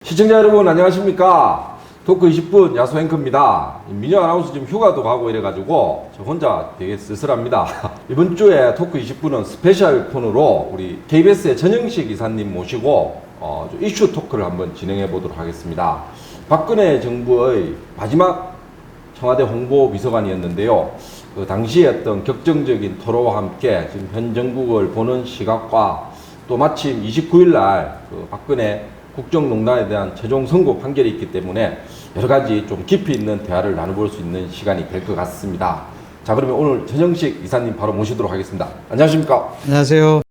시청자 여러분 안녕하십니까. 토크 20분 야수 앵커입니다. 민영 아나운서 지금 휴가도 가고 이래가지고 저 혼자 되게 쓸쓸합니다. 이번 주에 토크 20분은 스페셜 코너로 우리 KBS의 전영식 이사님 모시고 이슈 토크를 한번 진행해 보도록 하겠습니다. 박근혜 정부의 마지막 청와대 홍보 비서관이었는데요. 그 당시에 어떤 격정적인 토로와 함께 지금 현 정국을 보는 시각과 또 마침 29일 날 그 박근혜 국정농단에 대한 최종 선고 판결이 있기 때문에 여러 가지 좀 깊이 있는 대화를 나눠볼 수 있는 시간이 될 것 같습니다. 자, 그러면 오늘 전영식 이사님 바로 모시도록 하겠습니다. 안녕하십니까? 안녕하세요.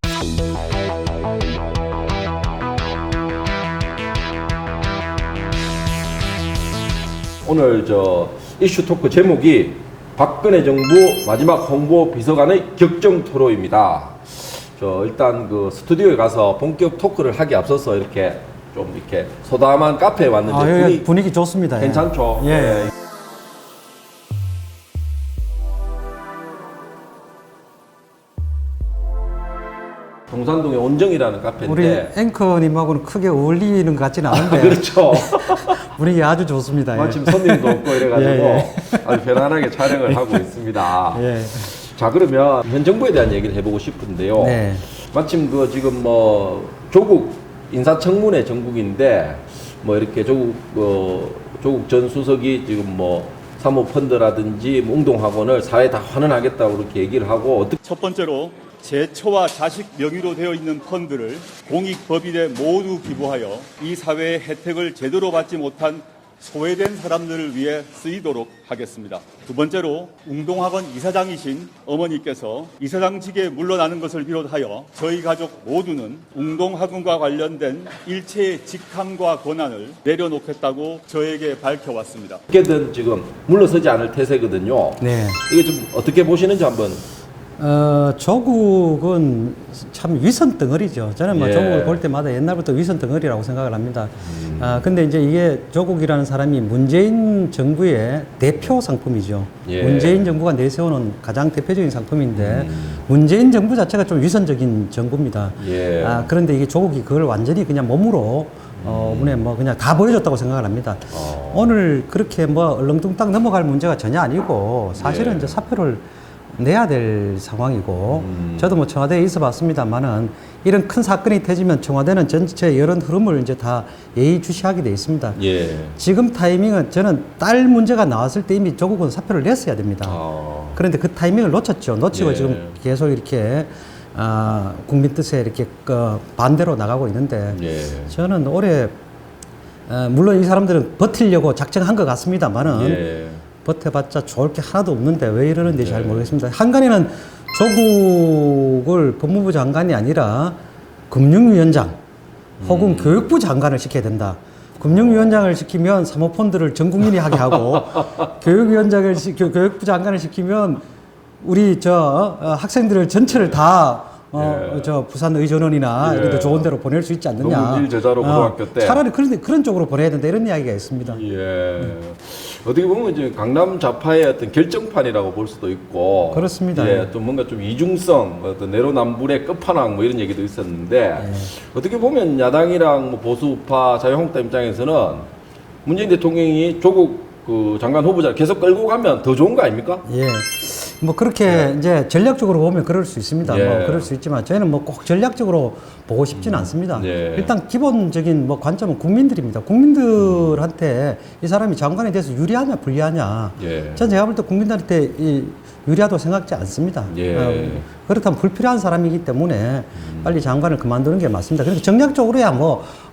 오늘 이슈 토크 제목이 박근혜 정부 마지막 홍보 비서관의 격정 토로입니다. 일단 그 스튜디오에 가서 본격 토크를 하기 앞서서 이렇게 소담한 카페에 왔는데 분위기 좋습니다. 괜찮죠? 예. 네. 동산동의 온정이라는 카페인데 우리 앵커님하고는 크게 어울리는 것 같지는 않은데 그렇죠. 분위기 아주 좋습니다. 마침 손님도 없고 이래가지고 예. 아주 편안하게 촬영을 하고 있습니다. 예. 자, 그러면 현 정부에 대한 얘기를 해보고 싶은데요. 네. 마침 지금 조국 인사청문회 정국인데 이렇게 조국 전 수석이 지금 사모펀드라든지 웅동학원을 사회에 다 환원하겠다고 그렇게 얘기를 하고 첫 번째로 제 처와 자식 명의로 되어 있는 펀드를 공익법인에 모두 기부하여 이 사회의 혜택을 제대로 받지 못한 소외된 사람들을 위해 쓰이도록 하겠습니다. 두 번째로 웅동학원 이사장이신 어머니께서 이사장직에 물러나는 것을 비롯하여 저희 가족 모두는 웅동학원과 관련된 일체의 직함과 권한을 내려놓겠다고 저에게 밝혀왔습니다. 어떻게든 지금 물러서지 않을 태세거든요. 네. 이게 좀 어떻게 보시는지 한번. 조국은 참 위선 덩어리죠. 저는 예. 조국을 볼 때마다 옛날부터 위선 덩어리라고 생각을 합니다. 근데 이제 이게 조국이라는 사람이 문재인 정부의 대표 상품이죠. 예. 문재인 정부가 내세우는 가장 대표적인 상품인데 문재인 정부 자체가 좀 위선적인 정부입니다. 예. 그런데 이게 조국이 그걸 완전히 그냥 몸으로 그냥 다 보여줬다고 생각을 합니다. 오늘 그렇게 얼렁뚱땅 넘어갈 문제가 전혀 아니고 사실은 예. 이제 사표를 내야 될 상황이고 저도 청와대에 있어 봤습니다만은 이런 큰 사건이 터지면 청와대는 전체 여론 흐름을 이제 다 예의주시하게 돼 있습니다. 예. 지금 타이밍은 저는 딸 문제가 나왔을 때 이미 조국은 사표를 냈어야 됩니다. 그런데 그 타이밍을 놓쳤죠. 놓치고 예. 지금 계속 이렇게 국민 뜻에 이렇게 반대로 나가고 있는데 예. 저는 올해 물론 이 사람들은 버틸려고 작정한 것 같습니다만은 예. 버텨봤자 좋을 게 하나도 없는데 왜 이러는지 잘 모르겠습니다. 한간에는 조국을 법무부 장관이 아니라 금융위원장 혹은 교육부 장관을 시켜야 된다. 금융위원장을 시키면 사모펀드를 전 국민이 하게 하고 교육부 장관을 시키면 우리 학생들을 전체를 다 부산 의전원이나 이런 데 좋은 데로 보낼 수 있지 않느냐. 노무일 제자로 고등학교 때. 차라리 그런 쪽으로 보내야 된다 이런 이야기가 있습니다. 예. 어떻게 보면 이제 강남 좌파의 어떤 결정판이라고 볼 수도 있고. 그렇습니다. 예, 또 뭔가 좀 이중성, 어떤 내로남불의 끝판왕 이런 얘기도 있었는데 어떻게 보면 야당이랑 보수우파 자유한국당 입장에서는 문재인 대통령이 조국 장관 후보자를 계속 끌고 가면 더 좋은 거 아닙니까? 예. 그렇게 이제 전략적으로 보면 그럴 수 있습니다. 예. 그럴 수 있지만 저희는 꼭 전략적으로 보고 싶지는 않습니다. 예. 일단 기본적인 관점은 국민들입니다. 국민들한테 이 사람이 장관에 대해서 유리하냐 불리하냐. 예. 전 제가 볼 때 국민들한테 유리하다고 생각지 않습니다. 예. 그렇다면 불필요한 사람이기 때문에 빨리 장관을 그만두는 게 맞습니다. 그런데 정략적으로야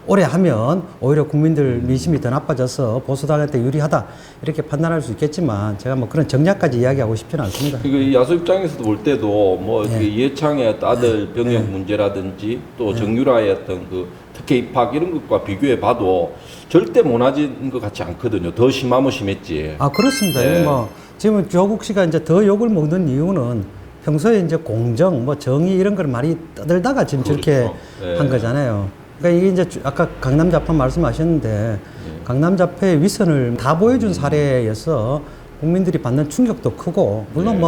오래 하면 오히려 국민들 민심이 더 나빠져서 보수당한테 유리하다 이렇게 판단할 수 있겠지만 제가 그런 정략까지 이야기하고 싶지는 않습니다. 이 야수 입장에서도 볼 때도 이해창의 아들 병역 문제라든지 또 정유라의 어떤 특혜 입학 이런 것과 비교해 봐도 절대 모나진 것 같지 않거든요. 더 심하면 심했지. 그렇습니다. 예. 지금 조국 씨가 이제 더 욕을 먹는 이유는 평소에 이제 공정, 정의 이런 걸 많이 떠들다가 지금 그렇죠. 저렇게 예. 한 거잖아요. 그러니까 이게 이제 아까 강남 좌파 말씀하셨는데 강남 좌파의 위선을 다 보여준 사례여서 국민들이 받는 충격도 크고 물론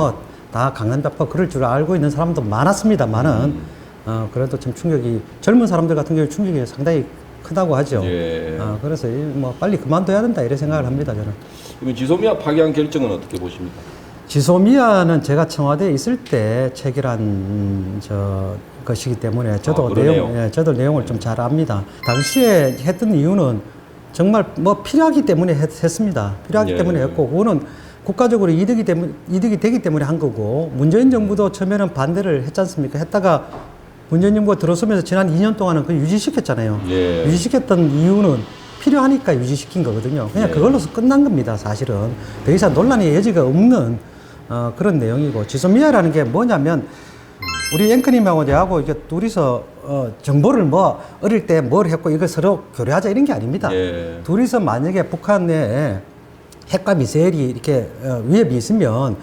다 강남 좌파 그럴 줄 알고 있는 사람도 많았습니다만은 그래도 참 충격이 젊은 사람들 같은 경우에 충격이 상당히 크다고 하죠. 예. 그래서 뭐 빨리 그만둬야 된다 이런 생각을 합니다, 저는. 그러면 지소미아 파기한 결정은 어떻게 보십니까? 지소미아는 제가 청와대에 있을 때 체결한 것이기 때문에 저도 그러네요. 저도 내용을 좀 잘 압니다. 당시에 했던 이유는 정말 뭐 필요하기 때문에 했습니다. 필요하기 예. 때문에 했고, 그거는 국가적으로 이득이 되기 때문에 한 거고, 문재인 정부도 처음에는 반대를 했지 않습니까? 했다가 문재인 정부가 들어서면서 지난 2년 동안은 그걸 유지시켰잖아요. 예. 유지시켰던 이유는 필요하니까 유지시킨 거거든요. 그냥 예. 그걸로서 끝난 겁니다, 사실은. 더 이상 논란의 여지가 없는 그런 내용이고, 지소미아라는 게 뭐냐면, 우리 앵커님하고 저하고 이게 둘이서 정보를 뭐 어릴 때 뭘 했고 이걸 서로 교류하자 이런 게 아닙니다. 예. 둘이서 만약에 북한 내에 핵과 미사일이 이렇게 위협이 있으면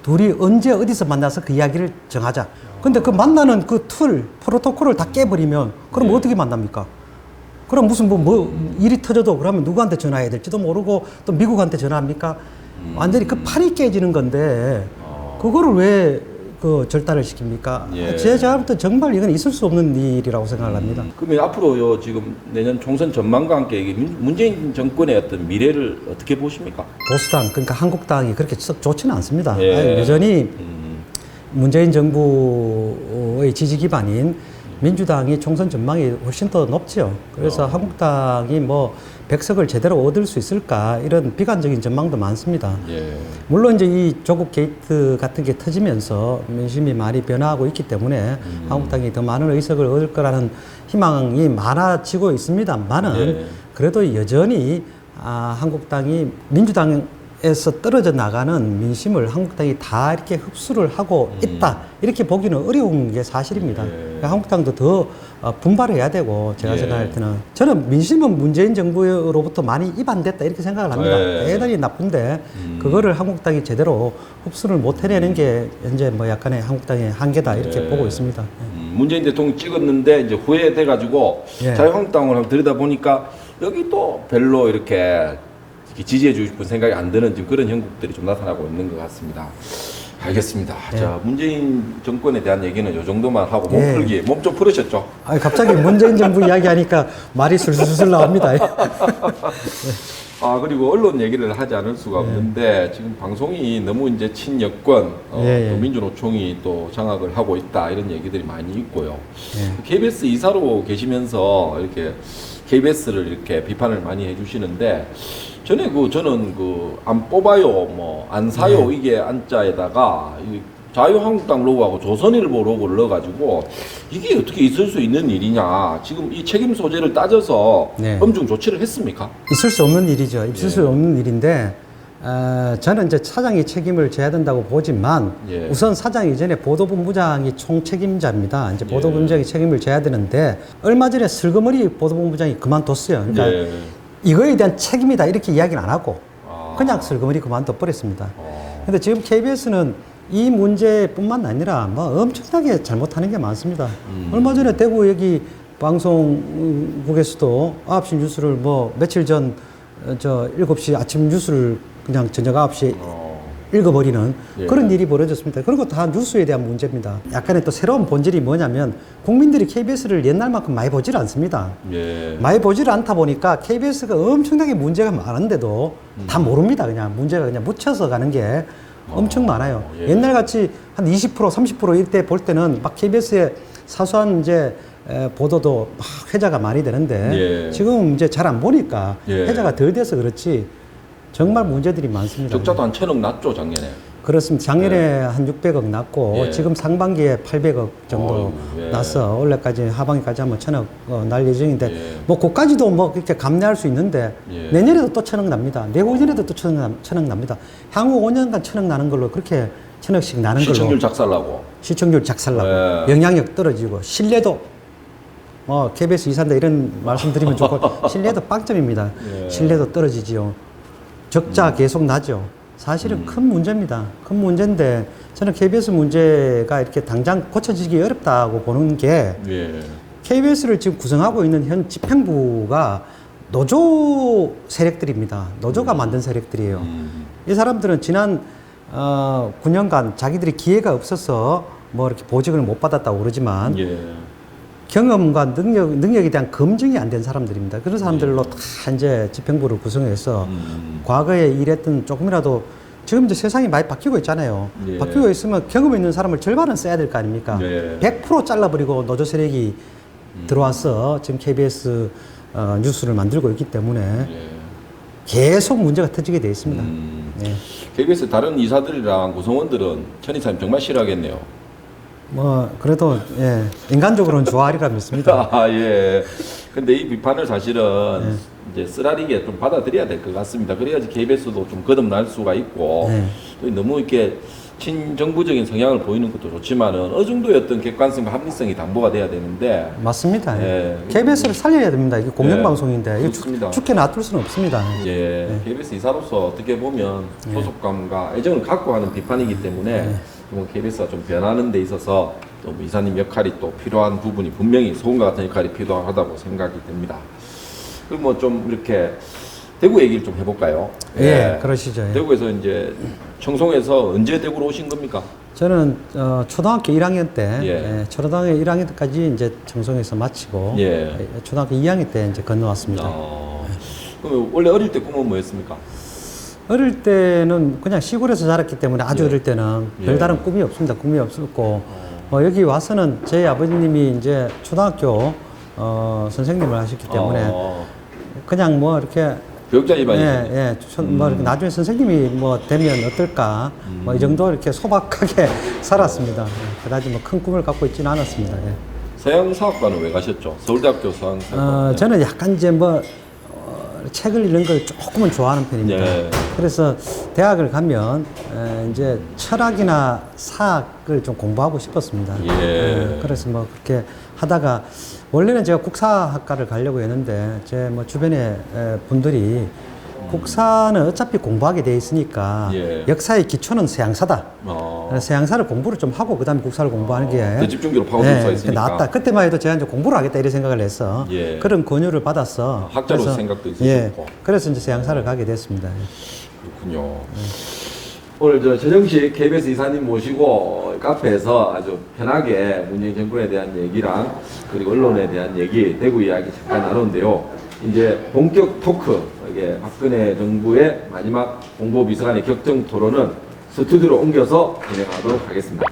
둘이 언제 어디서 만나서 그 이야기를 정하자. 근데 그 만나는 그 프로토콜을 다 깨버리면 그럼 예. 어떻게 만납니까? 그럼 무슨 뭐 일이 터져도 그러면 누구한테 전화해야 될지도 모르고 또 미국한테 전화합니까? 완전히 그 판이 깨지는 건데 그거를 왜 그 절단을 시킵니까? 예. 제 생각부터 정말 이건 있을 수 없는 일이라고 생각을 합니다. 그러면 앞으로 지금 내년 총선 전망과 함께 이게 문재인 정권의 어떤 미래를 어떻게 보십니까? 보수당, 그러니까 한국당이 그렇게 썩 좋지는 않습니다. 예. 여전히 문재인 정부의 지지 기반인 민주당이 총선 전망이 훨씬 더 높죠. 그래서 한국당이 뭐 100석을 제대로 얻을 수 있을까 이런 비관적인 전망도 많습니다. 예. 물론 이제 이 조국 게이트 같은 게 터지면서 민심이 많이 변화하고 있기 때문에 한국당이 더 많은 의석을 얻을 거라는 희망이 많아지고 있습니다만은 예. 그래도 여전히 한국당이 민주당에서 떨어져 나가는 민심을 한국당이 다 이렇게 흡수를 하고 있다 이렇게 보기는 어려운 게 사실입니다. 예. 그러니까 한국당도 더 분발을 해야 되고 제가 예. 생각할 때는 저는 민심은 문재인 정부로부터 많이 이반됐다 이렇게 생각을 합니다. 예. 대단히 나쁜데 그거를 한국당이 제대로 흡수를 못 해내는 게 현재 뭐 약간의 한국당의 한계다 이렇게 예. 보고 있습니다. 문재인 대통령 찍었는데 이제 후회돼가지고 예. 자유한국당을 한번 들여다 보니까 여기 또 별로 이렇게 지지해주고 싶은 생각이 안 드는 지금 그런 형국들이 좀 나타나고 있는 것 같습니다. 알겠습니다. 예. 자, 문재인 정권에 대한 얘기는 이 정도만 하고 예. 몸 좀 풀으셨죠? 갑자기 문재인 정부 이야기하니까 말이 술술술 나옵니다. 그리고 언론 얘기를 하지 않을 수가 없는데 지금 방송이 너무 이제 친여권, 예. 또 민주노총이 또 장악을 하고 있다 이런 얘기들이 많이 있고요. 예. KBS 이사로 계시면서 이렇게 KBS를 이렇게 비판을 많이 해주시는데 저는 안 뽑아요, 뭐 안 사요 네. 이게 안자에다가 이 자유한국당 로고하고 조선일보 로고를 넣어가지고 이게 어떻게 있을 수 있는 일이냐. 지금 이 책임 소재를 따져서 네. 엄중 조치를 했습니까? 있을 수 없는 일이죠. 있을 예. 수 없는 일인데 저는 이제 사장이 책임을 져야 된다고 보지만 예. 우선 사장 이전에 보도본부장이 총책임자입니다. 이제 예. 보도본부장이 책임을 져야 되는데 얼마 전에 슬그머니 보도본부장이 그만뒀어요. 그러니까 예. 이거에 대한 책임이다 이렇게 이야기는 안 하고 아. 그냥 슬그머니 그만둬 버렸습니다. 근데 지금 KBS는 이 문제뿐만 아니라 뭐 엄청나게 잘못하는 게 많습니다. 얼마 전에 대구 여기 방송국에서도 9시 뉴스를 뭐 며칠 전 7시 아침 뉴스를 그냥 저녁 9시에 읽어버리는 예. 그런 일이 벌어졌습니다. 그리고 다 뉴스에 대한 문제입니다. 약간의 또 새로운 본질이 뭐냐면 국민들이 KBS를 옛날만큼 많이 보질 않습니다. 예. 많이 보지를 않다 보니까 KBS가 엄청나게 문제가 많은데도 다 모릅니다. 그냥 문제가 그냥 묻혀서 가는 게 엄청 많아요. 예. 옛날 같이 한 20%, 30% 이때 볼 때는 막 KBS의 사소한 이제 보도도 막 회자가 많이 되는데 예. 지금 이제 잘 안 보니까 예. 회자가 덜 돼서 그렇지 정말 문제들이 많습니다. 적자도 한 1,000억 났죠 작년에. 그렇습니다. 작년에 한 600억 났고 예. 지금 상반기에 800억 정도 어휴, 예. 났어. 올해까지 하반기까지 하면 1,000억 날 예정인데 예. 뭐 그까지도 뭐 그렇게 감내할 수 있는데 예. 내년에도 또 1,000억 납니다. 내후년에도 또 1,000억 납니다. 향후 5년간 1,000억 나는 걸로 그렇게 1,000억씩 나는 걸로 시청률 작살나고. 시청률 작살나고 예. 영향력 떨어지고 신뢰도 KBS 이사인데 이런 말씀드리면 좋고 신뢰도 빵점입니다. 예. 신뢰도 떨어지지요. 적자 계속 나죠. 사실은 큰 문제입니다. 큰 문제인데 저는 KBS 문제가 이렇게 당장 고쳐지기 어렵다고 보는 게 예. KBS를 지금 구성하고 있는 현 집행부가 노조 세력들입니다. 노조가 만든 세력들이에요. 이 사람들은 지난 9년간 자기들이 기회가 없어서 뭐 이렇게 보직을 못 받았다고 그러지만 예. 경험과 능력에 대한 검증이 안 된 사람들입니다. 그런 사람들로 다 이제 집행부를 구성해서 과거에 일했던 조금이라도 지금 이제 세상이 많이 바뀌고 있잖아요. 예. 바뀌고 있으면 경험 있는 사람을 절반은 써야 될 거 아닙니까? 예. 100% 잘라버리고 노조 세력이 들어와서 지금 KBS 뉴스를 만들고 있기 때문에 예. 계속 문제가 터지게 돼 있습니다. 예. KBS 다른 이사들이랑 구성원들은 천 이사님 정말 싫어하겠네요. 뭐 그래도 예, 인간적으로는 좋아하리라 믿습니다. 아, 예. 근데 이 비판을 사실은 이제 쓰라리게 좀 받아들여야 될 것 같습니다. 그래야지 KBS도 좀 거듭날 수가 있고 네. 또 너무 이렇게 친정부적인 성향을 보이는 것도 좋지만은 어느 정도의 어떤 객관성과 합리성이 담보가 돼야 되는데 맞습니다. 예. KBS를 살려야 됩니다. 이게 공영방송인데 이거 그렇습니다. 죽게 놔둘 수는 없습니다. 예, KBS 이사로서 어떻게 보면 소속감과 애정을 갖고 하는 비판이기 때문에 뭐 KBS가 좀 변하는 데 있어서 또 이사님 역할이 또 필요한 부분이 분명히 소금과 같은 역할이 필요하다고 생각이 됩니다. 그리고 뭐 좀 이렇게 대구 얘기를 좀 해볼까요? 예, 그러시죠. 예. 대구에서 이제 청송에서 언제 대구로 오신 겁니까? 저는 초등학교 1학년 때, 예. 초등학교 1학년 때까지 이제 청송에서 마치고 예. 초등학교 2학년 때 이제 건너왔습니다. 그럼 원래 어릴 때 꿈은 뭐였습니까? 어릴 때는 그냥 시골에서 자랐기 때문에 아주 예. 어릴 때는 예. 별다른 꿈이 없습니다. 꿈이 없었고 여기 와서는 저희 아버님이 이제 초등학교 선생님을 하셨기 때문에 그냥 뭐 이렇게 교육자 집안이죠. 예, 뭐 이렇게 나중에 선생님이 뭐 되면 어떨까 뭐 이 정도 이렇게 소박하게 살았습니다. 그다지 뭐 큰 꿈을 갖고 있지는 않았습니다. 예. 서양사학과는 왜 가셨죠? 서울대학교 서양사학과. 저는 약간 이제 뭐 책을 읽는 걸 조금은 좋아하는 편입니다. 예. 그래서 대학을 가면 이제 철학이나 사학을 좀 공부하고 싶었습니다. 예. 그래서 뭐 그렇게 하다가 원래는 제가 국사학과를 가려고 했는데 제 뭐 주변에 분들이 국사는 어차피 공부하게 돼 있으니까 예. 역사의 기초는 서양사다. 어. 서양사를 공부를 좀 하고 그다음에 국사를 공부하는 게 더 집중적으로 파고들 수 있으니까. 낫다. 그때만 해도 제가 이제 공부를 하겠다 이런 생각을 해서 예. 그런 권유를 받았어. 학자로서 그래서, 생각도 예, 있으셨고. 그래서 이제 서양사를 가게 됐습니다. 그렇군요. 오늘 저 최정식 KBS 이사님 모시고 카페에서 아주 편하게 문재인 정권에 대한 얘기랑 그리고 언론에 대한 얘기, 대구 이야기 잠깐 나눴는데요. 이제 본격 토크, 이게 박근혜 정부의 마지막 공보비서관의 격정 토론은 스튜디오로 옮겨서 진행하도록 하겠습니다.